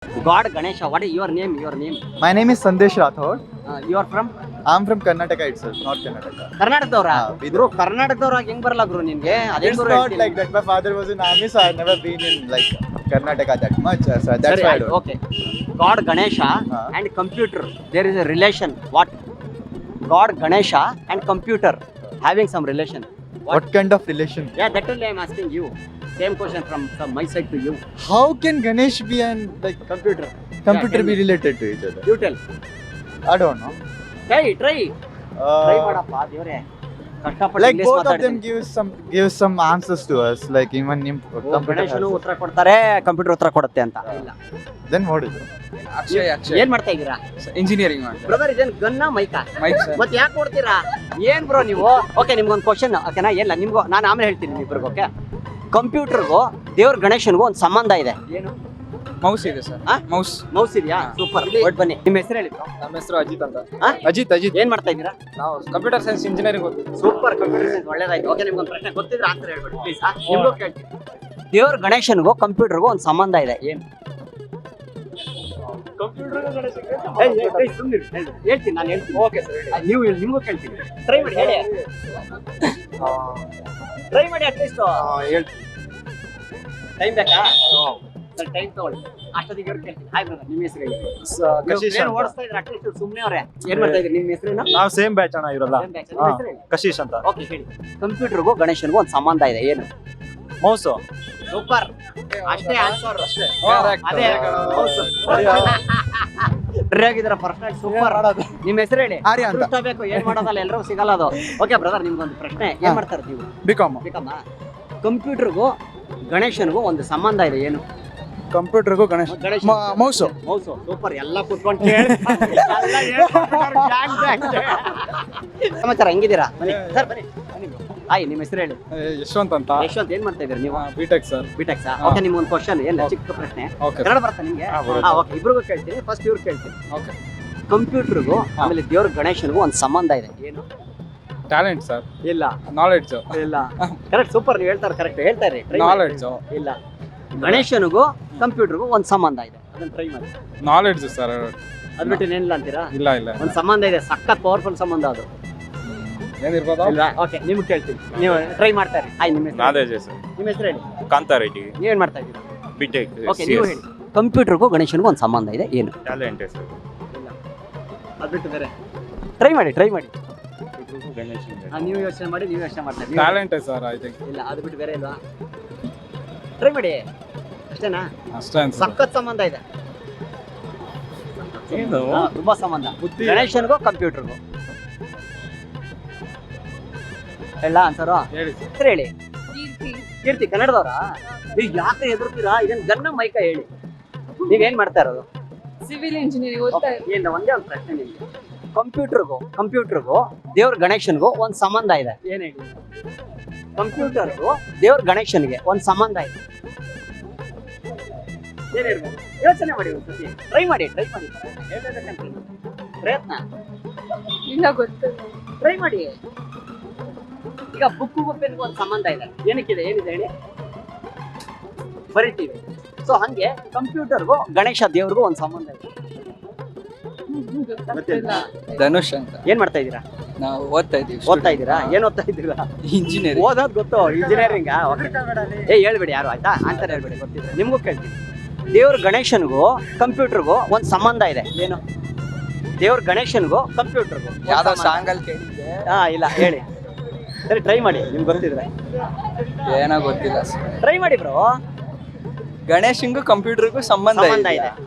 God Ganesha. What is your name? Your name? My name is Sandesh Rathod. You are from I'm from Karnataka itself, not Karnataka. ಕರ್ನಾಟಕದವ್ರಾ? ಹಾ, Bidar. Bro ಕರ್ನಾಟಕದವ್ರಾಗ ಹೆಂಗ್ ಬರಲ್ಲ bro ನಿನ್ಗೆ? ಅದೇ It's bro not like that. My father was in army, so I've never been in like Karnataka that much. So that's why I don't. Okay. God Ganesha ಹಾ. and computer. There is a relation. What? God Ganesha and computer having some relation. What kind of relation? Yeah, that only I'm asking you. Same question from my side to you. How can Ganesh be and like Computer. computer tell be me. related to each other? You tell. I don't know. Try. Try Uh, ಮಾಡಪ್ಪ ದೇವ್ರೆ. ಕಷ್ಟಪಟ್ಟು like English both of them ಮಾತಾಡ್ತೀನಿ. give some answers to us. Like even computer ಗಣೇಶನು has- ಉತ್ತರ ಕೊಡ್ತಾರೆ, computer ಉತ್ತರ ಕೊಡುತ್ತೆ ಅಂತ. ಇಲ್ಲ. Then what is it? ಏನ್ ಮಾಡ್ತಾ ಇದೀರಾ? ಇಂಜಿನಿಯರಿಂಗ್ ಮಾಡ್ತಾರೆ ಬ್ರದರ್ ಇದೇನ್ ಗನ್ನ ಮೈಕಾ? ಮೈಕ್ ಸರ್ ಮತ್ತೆ ಯಾಕೆ ಕೊಡ್ತೀರಾ? ಏನ್ ಬ್ರೋ ನೀವು? ಓಕೆ, ನಿಮ್ಗೊಂದು ಕ್ವಶನ್ ಓಕೆನಾ? ಇಲ್ಲ ನಿಮ್ಗೂ ನಾನು ಆಮೇಲೆ ಹೇಳ್ತೀನಿ ನಿಮ್ಮಿಬ್ರಿಗೂ. ಓಕೆ, ಕಂಪ್ಯೂಟರ್ಗೂ ದೇವ್ರ ಗಣೇಶನ್ಗೂ ಒಂದು ಸಂಬಂಧ ಇದೆ. ಏನು? ಮೌಸ್ ಇದೆ ಸರ್ ಆ? ಮೌಸ್ ಮೌಸ್ ಇದೆಯಾ? ಸೂಪರ್. ಒಟ್ಟು ಬನ್ನಿ, ನಿಮ್ಮ ಹೆಸರು ಹೇಳಿ bro. ನಮ್ಮ ಹೆಸರು ಅಜಿತ್ ಅಂತ ಆ? ಅಜಿತ್ ಏನ್ ಮಾಡ್ತಾ ಇದ್ದೀರಾ? ನಾವು ಕಂಪ್ಯೂಟರ್ ಸೈನ್ಸ್ ಇಂಜಿನಿಯರಿಂಗ್ ಓದ್ತೀವಿ ಸೂಪರ್. ಕಂಪ್ಯೂಟರ್ ಸೈನ್ಸ್ ಒಳ್ಳೇದಾಯ್ತು. ಓಕೆ, ನಿಮ್ಗೊಂದು ಪ್ರಶ್ನೆ ಗೊತ್ತಿದ್ರೆ ಆನ್ಸರ್ ಹೇಳ್ಬಿಡಿ ಪ್ಲೀಸ್. ನಿಮ್ಗೂ ಕೇಳ್ತೀನಿ. ದೇವ್ರ ಗಣೇಶನ್ಗೂ ಕಂಪ್ಯೂಟರ್ಗೂ ಒಂದು ಸಂಬಂಧ ಇದೆ. ಏನು? ಹೇಳ್ತೀನಿ, ನಾನು ಹೇಳ್ತೀನಿ. ಓಕೆ ಸರ್, ನೀವು ಹೇಳಿ, ನಿಮ್ಗೂ ಕೇಳ್ತೀನಿ. ಟ್ರೈ ಮಾಡಿ, ಹೇಳಿ. ಟ್ರೈ ಮಾಡಿ ಅಟ್ಲೀಸ್ಟ್. ಹೇಳ್ತೀನಿ ಟೈಮ್ ಬೇಕಾ? ಸರ್ ಟೈಮ್ ತಗೊಳ್ಳಿ. ಅಷ್ಟೊತ್ತಿಗೆ ಇವ್ರು ಕೇಳ್ತೀನಿ. ಹಾಯ್ ಬ್ರದರ್, ನಿಮ್ಮ ಹೆಸರು ಹೇಳಿ. ಕಶೀಶ್ ಏನು ಅಂತ. ಓಡಿಸ್ತಾ ಇದ್ರೆ ಅಟ್ಲೀಸ್ಟ್ ಸುಮ್ಮನೆ ಅವರೇ ಏನ್ ಮಾಡ್ತಾ ಇದ್ರಿ? ನಿಮ್ಮ ಹೆಸರೇನು? ನಾವು ಸೇಮ್ ಬ್ಯಾಚ್ ಅಣ್ಣ ಇವರೆಲ್ಲ. ಕಶೀಶ್ ಅಂತ. ಓಕೆ, ಹೇಳಿ. ಕಂಪ್ಯೂಟರ್ಗೂ ಗಣೇಶನ್ಗೂ ಒಂದು ಸಂಬಂಧ ಇದೆ. ಏನು? ಮೌಸು. ಸೂಪರ್. ಅಷ್ಟೇ ಆನ್ಸರ್. ಅಷ್ಟೇ. Correct. ಅದೇ ಆಗಿದ್ರ ಪರ್ಫೆಕ್ಟ್. ಸೂಪರ್. ನಿಮ್ಮ ಹೆಸರು ಹೇಳಿ. ಆರ್ಯ ಅಂತ. ಅದೃಷ್ಟ ಬೇಕು, ಏನ್ ಮಾಡೋದಲ್ಲ, ಎಲ್ಲರಿಗೂ ಸಿಗಲ್ಲ ಅದು. ಓಕೆ ಬ್ರದರ್, ನಿಮ್ಗೊಂದು ಪ್ರಶ್ನೆ. ಏನ್ ಮಾಡ್ತಾರೆ ನೀವು? Become. ಬೇಕಮ್ಮ. ಕಂಪ್ಯೂಟರ್ಗೂ ಗಣೇಶನ್ಗೂ ಒಂದು ಸಂಬಂಧ ಇದೆ. ಏನು? ಕಂಪ್ಯೂಟರ್ಗೂ Ganesh Ganesha mouse. Mouse. Super. ಎಲ್ಲ ಕೂತ್ಕೊಂಡು ಸಮಾಚಾರ ಹೆಂಗಿದ್ದೀರಾ? ಬನ್ನಿ ಸರ್, ಬನ್ನಿ. ಹಾಯ್, ನಿಮ್ಮ ಹೆಸರು ಹೇಳಿ. ಯಶವಂತ್ ಅಂತ ಯಶವಂತ್, ಏನ್ ಮಾಡ್ತಾ ಇದ್ದೀರಾ ನೀವು? BTech sir BTechs. ಓಕೆ, ನಿಮ್ಗೊಂದು ಕ್ವಶನ್. ಏನು ಚಿಕ್ಕ ಪ್ರಶ್ನೆ. ಓಕೆ ಕನ್ನಡ ಬರ್ತಾ ನಿಮ್ಗೆ? ಬರುತ್ತೆ. ಓಕೆ, ಇಬ್ರಿಗೂ ಕೇಳ್ತೀನಿ. ಫಸ್ಟ್ ಇವ್ರು ಕೇಳ್ತೀನಿ. ಓಕೆ ಕಂಪ್ಯೂಟರ್ಗೂ ಆಮೇಲೆ ದೇವ್ರ ಗಣೇಶನ್ಗೂ ಒಂದು ಸಂಬಂಧ ಇದೆ. ಏನು? ಟ್ಯಾಲೆಂಟ್ ಸರ್ ಇಲ್ಲ. ನಾಲೆಡ್ಜ್ ಇಲ್ಲ. ಕರೆಕ್ಟ್. ಸೂಪರ್. ನೀವು ಹೇಳ್ತಾರೆ ಕರೆಕ್ಟ್. ಹೇಳ್ತಾ ಇರಿ. Try ಮಾಡಿ. ನಾಲೆಡ್ಜ್ ಇಲ್ಲ. ಗಣೇಶನಿಗೂ ಕಂಪ್ಯೂಟರ್ಗೂ ಒಂದು ಸಂಬಂಧ ಇದೆ. ಅದನ್ನ ಟ್ರೈ ಮಾಡಿ. ನಾಲೆಡ್ಜ್ ಸರ್ ಅದ್ ಬಿಟ್ಟು ಏನಿಲ್ಲ ಅಂತೀರಾ? ಇಲ್ಲ ಇಲ್ಲ ಒಂದು ಸಂಬಂಧ ಇದೆ. ಸಖತ್ ಪವರ್ಫುಲ್ ಸಂಬಂಧ ಅದು. ಏನಿರ್ಬೋದು ಇಲ್ವಾ? ಓಕೆ, ನಿಮ್ಗೆ ಕೇಳ್ತೀನಿ. ನೀವು ಟ್ರೈ ಮಾಡ್ತಾ ಇರಿ. ಹಾಯ್, ನಿಮ್ಮ ಹೆಸರು? ನಾದೇಜ್ ಸರ್. ನಿಮ್ಮ ಹೆಸರು ಹೇಳಿ. ಕಾಂತಾರೆಡ್ಡಿ. ನೀವೇನ್ ಮಾಡ್ತಾ ಇದ್ದೀರಾ? ಬಿಟೆಕ್. ಓಕೆ, ನೀವು ಹೇಳಿ. ಕಂಪ್ಯೂಟರ್ಗೂ ಗಣೇಶನ್ಗೂ ಒಂದು ಸಂಬಂಧ ಇದೆ. ಏನು? Talent sir. ಇಲ್ಲ. ಅದ್ ಬಿಟ್ಟು ಬೇರೆ ಟ್ರೈ ಮಾಡಿ. ಟ್ರೈ ಮಾಡಿ. ಗಣೇಶ್. ನೀವು ಯೋಚನೆ ಮಾಡಿ. ನೀವು ಯೋಚನೆ ಮಾಡ್ತಾ ಇರಿ. ಟ್ಯಾಲೆಂಟ್ ಸರ್ ಐ ಥಿಂಕ್ ಇಲ್ಲ, ಅದು ಬಿಟ್ಟು ಬೇರೆ ಇಲ್ವಾ? ಟ್ರೈ ಮಾಡಿ. ಅಷ್ಟೇನಾ? ಅಷ್ಟೇ ಅನ್ಸುತ್ತೆ ಸಖತ್ ಸಂಬಂಧ ಇದೆ. ಏನು? ತುಂಬಾ ಸಂಬಂಧ. ಬುದ್ಧಿ. ಗಣೇಶನ್ಗೂ ಕಂಪ್ಯೂಟರ್ಗೂ. ಹೇಳ ಆನ್ಸರು? ಹೇಳಿ ಹೆಸರು ಹೇಳಿ. ಕೀರ್ತಿ. ಕನ್ನಡದವ್ರಾ? ಈಗ ಯಾಕೆ ಹೆದರ್ತೀರಾ? ಇದನ್ ಗನ್ನ ಮೈಕ ಹೇಳಿ. ನೀವೇನ್ ಮಾಡ್ತಾ ಇರೋದು? ಸಿವಿಲ್ ಇಂಜಿನಿಯರಿಂಗ್ ಓದ್ತಾ ಇದ್ದೀನಿ. ಏನ್ ಒಂದೇ ಒಂದು ಪ್ರಶ್ನೆ ನಿಮ್ಗೆ. ಕಂಪ್ಯೂಟರ್ಗೂ ದೇವ್ರ ಗಣೇಶನ್ಗೂ ಒಂದು ಸಂಬಂಧ ಇದೆ. ಏನ್ ಹೇಳಿ? ಕಂಪ್ಯೂಟರ್ಗೂ ದೇವ್ರ ಗಣೇಶನ್ಗೆ ಒಂದು ಸಂಬಂಧ ಇದೆ. ಏನಿರ್ಬೋದು? ಯೋಚನೆ ಮಾಡಿ ಒಂದ್ಸತಿ. ಟ್ರೈ ಮಾಡಿ. ಹೇಳ್ಬೇಕಂತ ಪ್ರಯತ್ನ. ಇಲ್ಲ ಗೊತ್ತಿಲ್ಲ. ಟ್ರೈ ಮಾಡಿ. ಈಗ ಬುಕ್ಕಿಗೂ ಪೆನ್ಗೂ ಒಂದು ಸಂಬಂಧ ಇದೆ. ಏನಕ್ಕಿದೆ? ಏನಿದೆ ಹೇಳಿ? ಬರಿತೀವಿ. ಸೊ ಹಂಗೆ ಕಂಪ್ಯೂಟರ್ಗೂ ಗಣೇಶ ದೇವ್ರಿಗೂ ಒಂದು ಸಂಬಂಧ ಇದೆ. ಗೊತ್ತಿಲ್ಲ. ಧನುಷ್ ಅಂತ ಏನ್ ಮಾಡ್ತಾ ಇದ್ದೀರಾ? ನಾವು ಓದ್ತಾ ಇದೀವಿ ಓದ್ತಾ ಇದ್ದೀರಾ? ಏನ್ ಓದ್ತಾ ಇದ್ದೀರಾ? ಇಂಜಿನಿಯರಿಂಗ್ ಓದೋದ್ ಗೊತ್ತು. ಇಂಜಿನಿಯರಿಂಗ್. ಹೇಳ್ಬೇಡಿ ಯಾರು, ಆಯ್ತಾ? ಆನ್ಸರ್ ಹೇಳ್ಬೇಡಿ. ಗೊತ್ತಿದ್ರೆ ನಿಮ್ಗೂ ಕೇಳ್ತೀನಿ. ದೇವ್ರ ಗಣೇಶನ್ಗೂ ಕಂಪ್ಯೂಟರ್ಗೂ ಒಂದು ಸಂಬಂಧ ಇದೆ. ಏನು? ದೇವ್ರ ಗಣೇಶನ್ಗೂ ಕಂಪ್ಯೂಟರ್ಗೂ ಯಾವ್ದೋ ಸಾಂಗ್ ಅಲ್ಲಿ ಕೇಳಿದ್ದೆ ಇಲ್ಲ, ಹೇಳಿ. ಸರಿ, ಟ್ರೈ ಮಾಡಿ. ನಿಮ್ಗೆ ಗೊತ್ತಿದ್ರೆ ಏನೋ ಗೊತ್ತಿಲ್ಲ ಟ್ರೈ ಮಾಡಿ ಬ್ರೋ. ಗಣೇಶಂಗೂ ಕಂಪ್ಯೂಟರ್ಗೂ ಸಂಬಂಧ ಸಂಬಂಧ ಇದೆ.